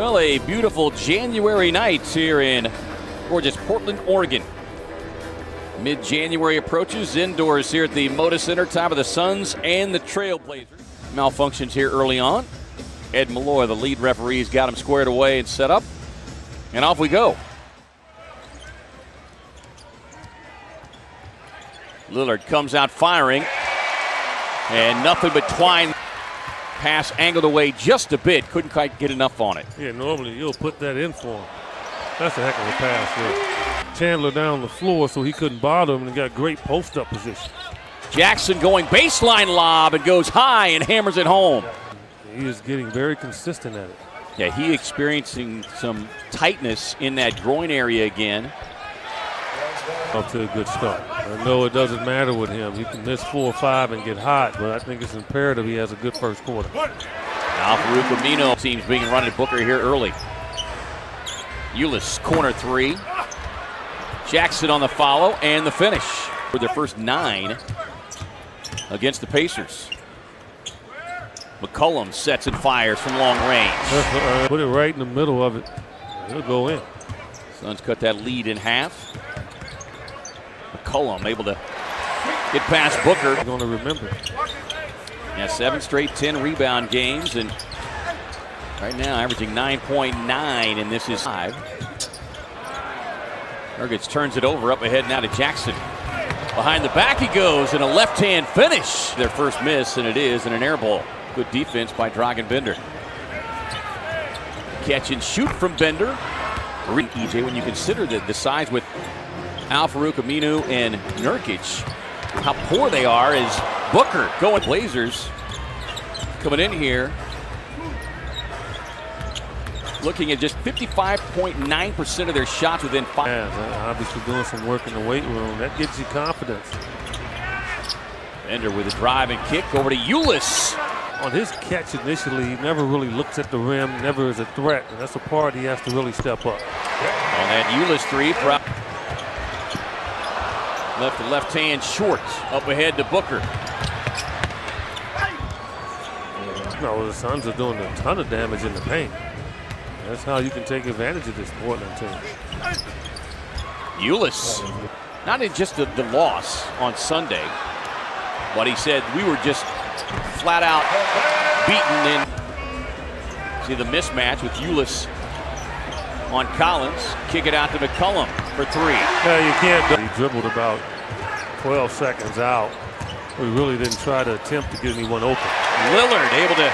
Well, a beautiful January night here in gorgeous Portland, Oregon. Mid-January approaches indoors here at the Moda Center. Time of the Suns and the Trailblazers. Malfunctions here early on. Ed Malloy, the lead referee, has got him squared away and set up. And off we go. Lillard comes out firing. And nothing but Twine. Pass angled away just a bit. Couldn't quite get enough on it. Yeah, normally you'll put that in for him. That's a heck of a pass there. Chandler down the floor so he couldn't bother him and got great post-up position. Jackson going baseline lob and goes high and hammers it home. He is getting very consistent at it. Yeah, he experiencing some tightness in that groin area again. Off to a good start. I know it doesn't matter with him. He can miss 4 or 5 and get hot, but I think it's imperative he has a good first quarter. Al-Farouq Aminu seems being run at Booker here early. Ulis, corner 3. Jackson on the follow and the finish for their first 9 against the Pacers. McCollum sets and fires from long range. Put it right in the middle of it. He'll go in. Suns cut that lead in half. McCollum able to get past Booker. You're going to remember. Yeah, 7 straight 10 rebound games, and right now averaging 9.9, and this is 5. Nurkic turns it over up ahead now to Jackson. Behind the back he goes, and a left-hand finish. Their first miss, and it is in an air ball. Good defense by Dragan Bender. Catch and shoot from Bender. EJ, when you consider the size with Al-Farouq Aminu and Nurkic, how poor they are is Booker going. Blazers coming in here looking at just 55.9% of their shots within 5. Yeah, obviously doing some work in the weight room. That gives you confidence. Bender with a drive and kick over to Ulis. On his catch initially, he never really looks at the rim, never is a threat. And that's a part he has to really step up. On that Ulis 3, left to left hand short, up ahead to Booker. No, the Suns are doing a ton of damage in the paint. That's how you can take advantage of this Portland team. Ulis, not in just the loss on Sunday, but he said we were just flat out beaten in. See the mismatch with Ulis on Collins. Kick it out to McCollum for 3. Yeah, you can't. He dribbled about 12 seconds out. We really didn't try to attempt to get anyone open. Lillard able to.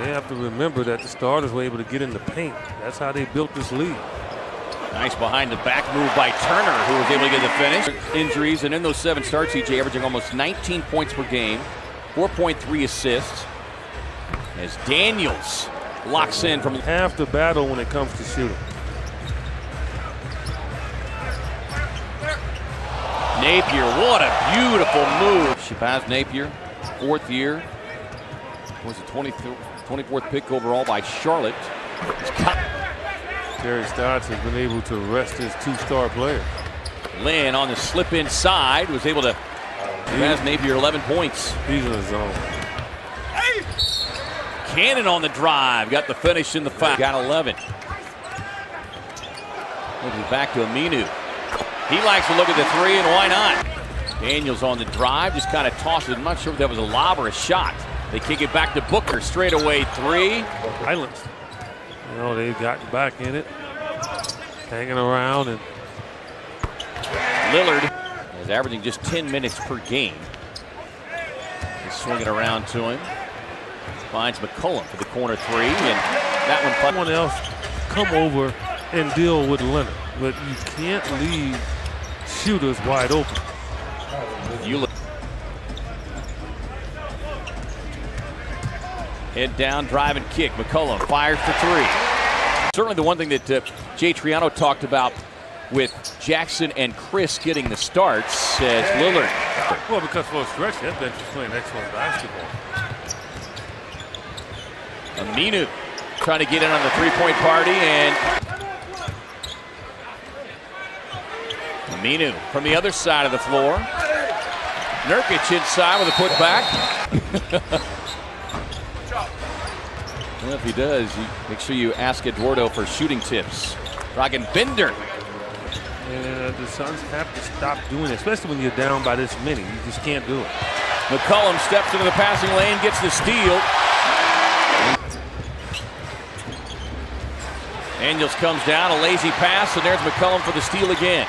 They have to remember that the starters were able to get in the paint. That's how they built this lead. Nice behind the back move by Turner, who was able to get the finish. Injuries, and in those 7 starts, EJ averaging almost 19 points per game, 4.3 assists. As Daniels locks in from half the battle when it comes to shooting. Napier, what a beautiful move. Shabazz Napier, 4th year. Was the 24th pick overall by Charlotte. Terry Stotts has been able to rest his 2-star player. Lynn on the slip inside was able to pass Napier 11 points. He's in the zone. Cannon on the drive, got the finish in the foul. Got 11. Moving back to Aminu. He likes to look at the 3, and why not? Daniels on the drive, just kind of tosses it. I'm not sure if that was a lob or a shot. They kick it back to Booker, straight away 3. Islands. You know, they've gotten back in it, hanging around, and Lillard is averaging just 10 minutes per game. He's swinging around to him. Finds McCollum for the corner 3, and that one. Someone else come over and deal with Leonard, but you can't leave shooters wide open. Head down, drive and kick. McCollum fires for 3. Certainly the one thing that Jay Triano talked about with Jackson and Chris getting the starts as Lillard. Well, because for a stretch, that bench is playing excellent basketball. Aminu trying to get in on the 3-point party, and Aminu from the other side of the floor. Nurkic inside with a putback. Well, if he does, make sure you ask Eduardo for shooting tips. Dragan Bender. And the Suns have to stop doing it, especially when you're down by this many. You just can't do it. McCollum steps into the passing lane, gets the steal. Daniels comes down, a lazy pass, and there's McCollum for the steal again.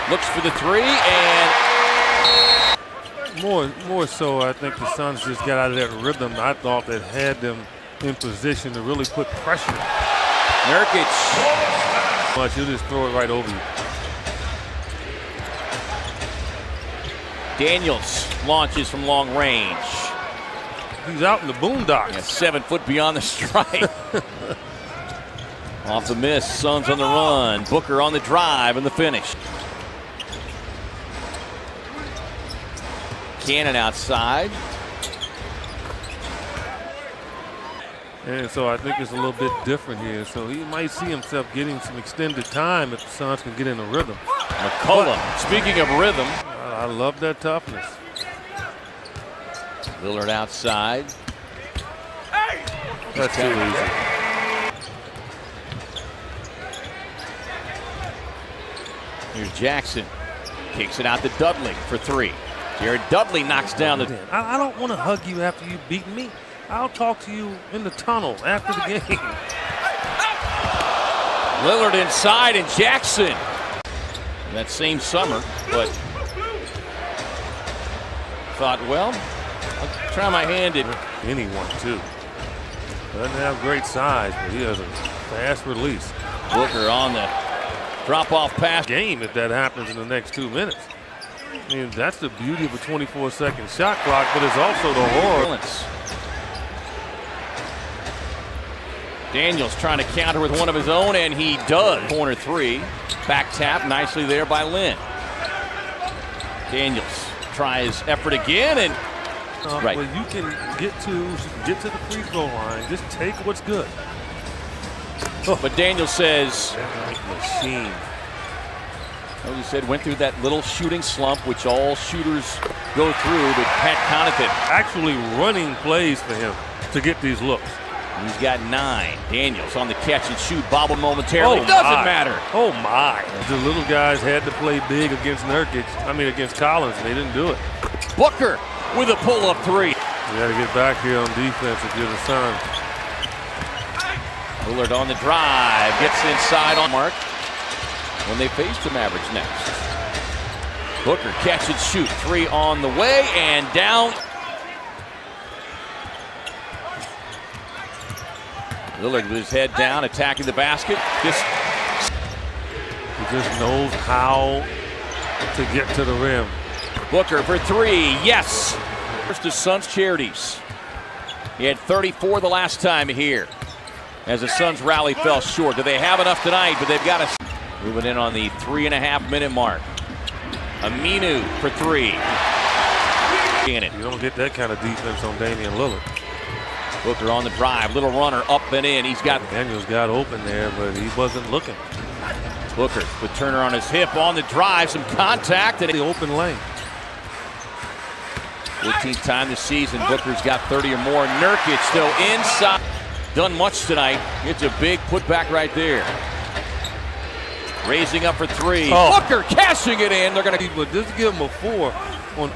Looks for the three, and more so, I think the Suns just got out of that rhythm I thought that had them in position to really put pressure. Nurkic. He'll just throw it right over you. Daniels launches from long range. He's out in the boondocks. Yeah, 7 foot beyond the stripe. Off the miss, Suns on the run. Booker on the drive and the finish. Cannon outside. And so I think it's a little bit different here. So he might see himself getting some extended time if the Suns can get in a rhythm. McCollum, speaking of rhythm. I love that toughness. Lillard outside. That's too easy. Here's Jackson. Kicks it out to Dudley for three. Jared Dudley knocks down the... I don't want to hug you after you beat me. I'll talk to you in the tunnel after the game. Lillard inside and Jackson. That same summer, but thought, well, I'll try my hand at anyone too. Doesn't have great size, but he has a fast release. Booker on the drop-off pass. Game if that happens in the next 2 minutes. I mean, that's the beauty of a 24-second shot clock, but it's also the horror. Daniels trying to counter with one of his own, and he does. Corner three. Back tap nicely there by Lynn. Daniels tries effort again, and right. Well, you can get to the free throw line. Just take what's good. But Daniels says, machine. As you said, went through that little shooting slump, which all shooters go through, but Pat Connaughton actually running plays for him to get these looks. He's got 9. Daniels on the catch and shoot, bobble momentarily. Doesn't matter. Oh my! The little guys had to play big against against Collins, and they didn't do it. Booker with a pull-up three. You got to get back here on defense if you're the Suns. Lillard on the drive, gets inside on mark when they face the Mavericks next. Booker catch and shoot, 3 on the way and down. Lillard with his head down, attacking the basket. He just knows how to get to the rim. Booker for 3, yes! First to Suns Charities. He had 34 the last time here. As the Suns rally fell short. Do they have enough tonight? But they've got to moving in on the 3.5-minute mark. Aminu for 3. You don't get that kind of defense on Damian Lillard. Booker on the drive, little runner up and in. He's got Daniels got open there, but he wasn't looking. Booker with Turner on his hip on the drive, some contact and the open lane. 14th time this season, Booker's got 30 or more. Nurkic still inside. Done much tonight. It's a big putback right there. Raising up for 3. Oh. Booker cashing it in. They're going to just give him a 4 on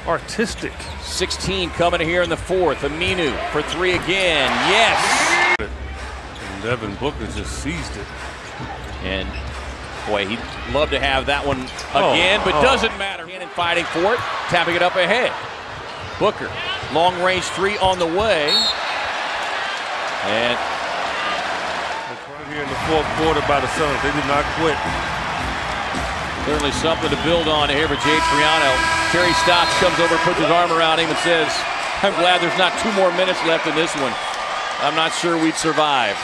artistic. 16 coming here in the 4th. Aminu for 3 again. Yes. And Devin Booker just seized it. And boy, he'd love to have that one again, but doesn't matter. And fighting for it, tapping it up ahead. Booker, long range 3 on the way. And right here in the 4th quarter by the Suns, they did not quit. Certainly something to build on here for Jay Triano. Terry Stotts comes over, puts his arm around him and says, I'm glad there's not 2 more minutes left in this one. I'm not sure we'd survive.